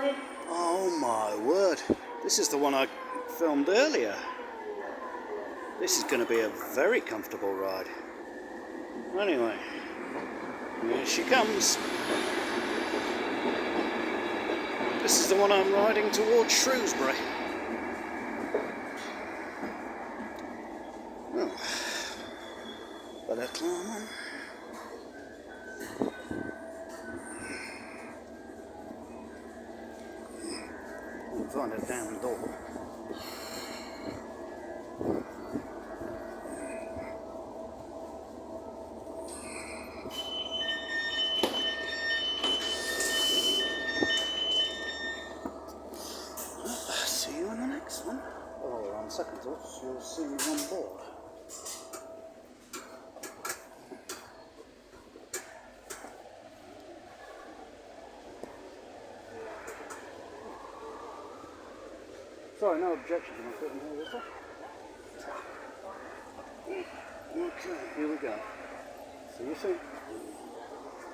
Oh my word, this is the one I filmed earlier. This is going to be a very comfortable ride. Anyway, here she comes. This is the one I'm riding towards Shrewsbury. Oh, better climb on. Find a damn door. See you in the next one. Or on second thoughts, you'll see me on board. Sorry, no objection to my foot in here, is there? Okay, here we go. See you soon.